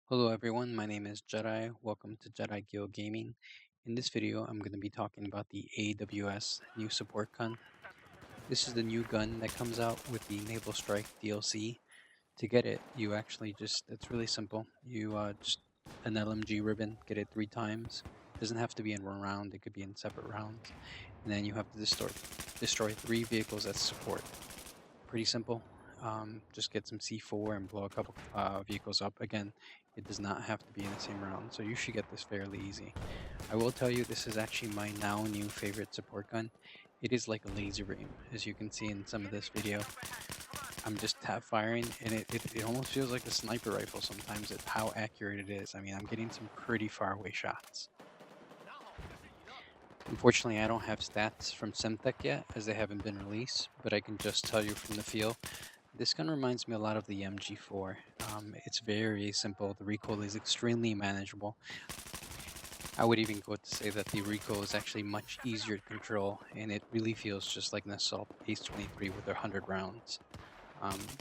Hello everyone, my name is Jedi. Welcome to Jedi Guild Gaming. In this video, I'm going to be talking about the AWS new support gun. This is the new gun that comes out with the Naval Strike DLC. To get it, you actually it's really simple. You just an LMG ribbon, get it 3 times. It doesn't have to be in one round, it could be in separate rounds. And then you have to destroy 3 vehicles that support. Pretty simple. Just get some C4 and blow a couple vehicles up. Again, it does not have to be in the same round, so you should get this fairly easy. I will tell you, this is actually my now new favorite support gun. It is like a laser beam, as you can see in some of this video. I'm just tap firing, and it almost feels like a sniper rifle sometimes at how accurate it is. I mean, I'm getting some pretty far away shots. Unfortunately, I don't have stats from Semtech yet, as they haven't been released, but I can just tell you from the feel. This gun reminds me a lot of the MG4. It's very simple. The recoil is extremely manageable. I would even go to say that the recoil is actually much easier to control, and it really feels just like an assault Ace 23 with their 100 rounds.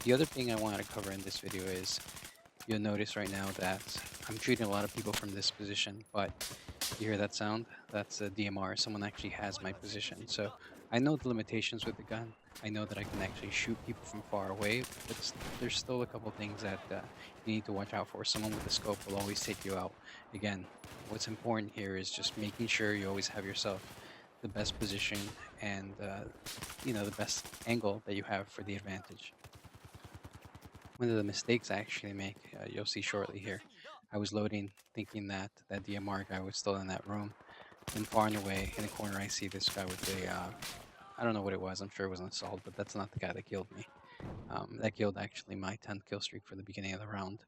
The other thing I wanted to cover in this video is you'll notice right now that I'm treating a lot of people from this position, but you hear that sound? That's a DMR. Someone actually has my position. So I know the limitations with the gun. I know that I can actually shoot people from far away, but there's still a couple things that you need to watch out for. Someone with a scope will always take you out. Again, what's important here is just making sure you always have yourself the best position and the best angle that you have for the advantage. One of the mistakes I actually make, you'll see shortly here. I was loading thinking that that DMR guy was still in that room. And far and away in the corner I see this guy with a, I don't know what it was, I'm sure it was an assault, but that's not the guy that killed me. That killed actually my 10th kill streak for the beginning of the round.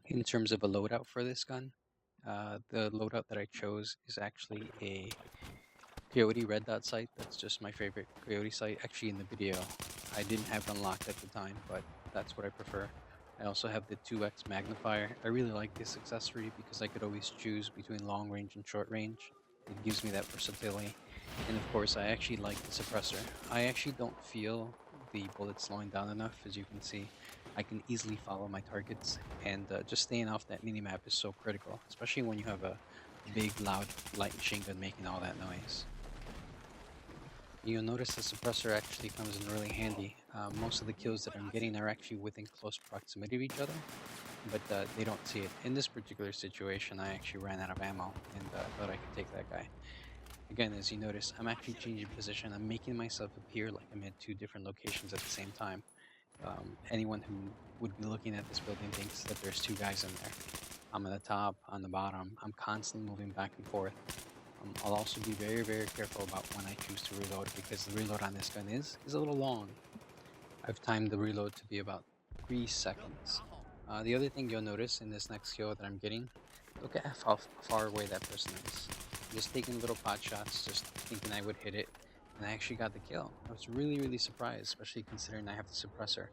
In terms of a loadout for this gun, the loadout that I chose is actually a Coyote red dot sight. That's just my favorite Coyote sight. Actually, in the video, I didn't have it unlocked at the time, but that's what I prefer. I also have the 2x magnifier. I really like this accessory because I could always choose between long range and short range. It gives me that versatility. And of course, I actually like the suppressor. I actually don't feel the bullets slowing down enough. As you can see, I can easily follow my targets, and just staying off that minimap is so critical, especially when you have a big, loud light machine gun making all that noise. You'll notice the suppressor actually comes in really handy. Most of the kills that I'm getting are actually within close proximity of each other, but they don't see it. In this particular situation, I actually ran out of ammo and thought I could take that guy. Again, as you notice, I'm actually changing position. I'm making myself appear like I'm at 2 different locations at the same time. Anyone who would be looking at this building thinks that there's 2 guys in there. I'm at the top, on the bottom. I'm constantly moving back and forth. I'll also be very, very careful about when I choose to reload because the reload on this gun is a little long. I've timed the reload to be about 3 seconds. The other thing you'll notice in this next kill that I'm getting, look at how far away that person is. I'm just taking little pot shots, just thinking I would hit it, and I actually got the kill. I was really, really surprised, especially considering I have the suppressor,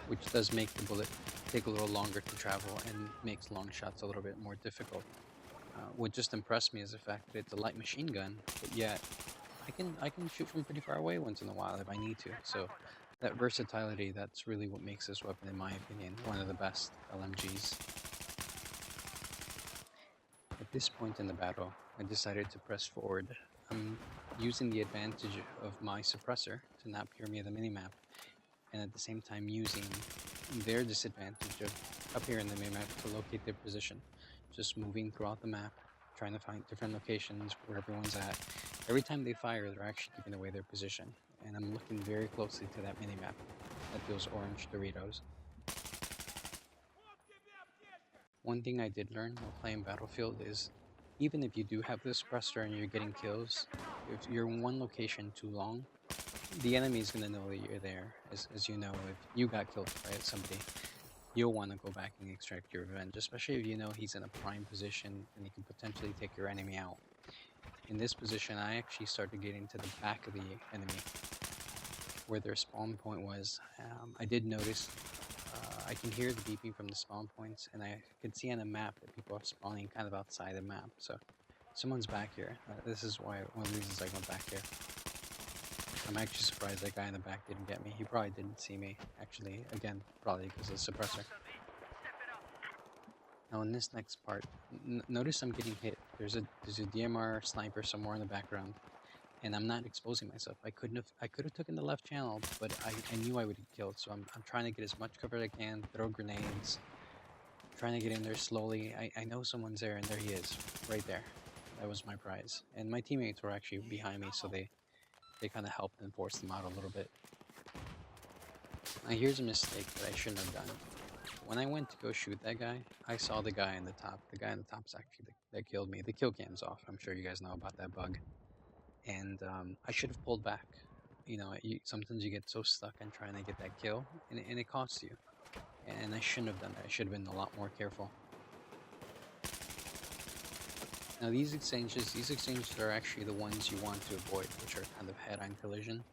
which does make the bullet take a little longer to travel and makes long shots a little bit more difficult. What just impressed me is the fact that it's a light machine gun, but yet I can shoot from pretty far away once in a while if I need to. So that versatility, that's really what makes this weapon, in my opinion, one of the best LMGs. At this point in the battle, I decided to press forward. I'm using the advantage of my suppressor to not peer me the minimap, and at the same time using their disadvantage of up here in the minimap to locate their position. Just moving throughout the map, trying to find different locations where everyone's at. Every time they fire, they're actually giving away their position, and I'm looking very closely to that minimap, at those orange Doritos. One thing I did learn while playing Battlefield is even if you do have this suppressor and you're getting kills, if you're in one location too long, the enemy is going to know that you're there. As you know, if you got killed by somebody, you'll want to go back and extract your revenge, especially if you know he's in a prime position and he can potentially take your enemy out. In this position, I actually started getting to the back of the enemy, where their spawn point was. I did notice, I can hear the beeping from the spawn points, and I could see on the map that people are spawning kind of outside the map, so someone's back here. This is one of the reasons I went back here. I'm actually surprised that guy in the back didn't get me. He probably didn't see me, actually. Again, probably because of the suppressor. Now in this next part, notice I'm getting hit. There's a DMR sniper somewhere in the background, and I'm not exposing myself. I could have taken the left channel, but I knew I would get killed. So I'm trying to get as much cover as I can, throw grenades, trying to get in there slowly. I know someone's there, and there he is, right there. That was my prize. And my teammates were actually behind me, so they kind of helped and forced them out a little bit. Now here's a mistake that I shouldn't have done. When I went to go shoot that guy, I saw the guy in the top. The guy in the top is actually that killed me. The kill cam's off. I'm sure you guys know about that bug. And I should have pulled back. You know, sometimes you get so stuck on trying to get that kill, and it costs you. And I shouldn't have done that. I should have been a lot more careful. Now these exchanges are actually the ones you want to avoid, which are kind of head-on collision.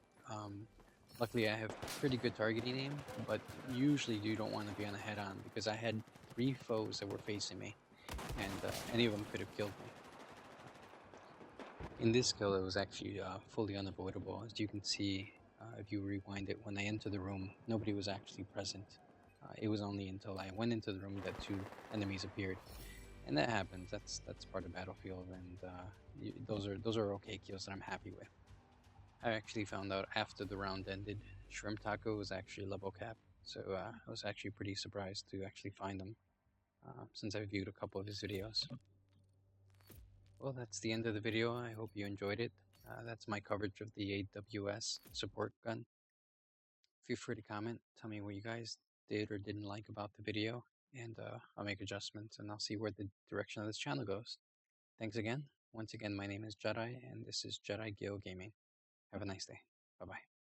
Luckily, I have pretty good targeting aim, but usually you don't want to be on a head-on because I had 3 foes that were facing me, and any of them could have killed me. In this kill, it was actually fully unavoidable. As you can see, if you rewind it, when I entered the room, nobody was actually present. It was only until I went into the room that 2 enemies appeared. And that happens. That's part of Battlefield, and those are okay kills that I'm happy with. I actually found out after the round ended, Shrimp Taco was actually level cap, so I was actually pretty surprised to actually find him, since I viewed a couple of his videos. Well, that's the end of the video. I hope you enjoyed it. That's my coverage of the AWS support gun. Feel free to comment, tell me what you guys did or didn't like about the video, and I'll make adjustments and I'll see where the direction of this channel goes. Thanks again. Once again, my name is Jedi, and this is Jedi Gale Gaming. Have a nice day. Bye bye.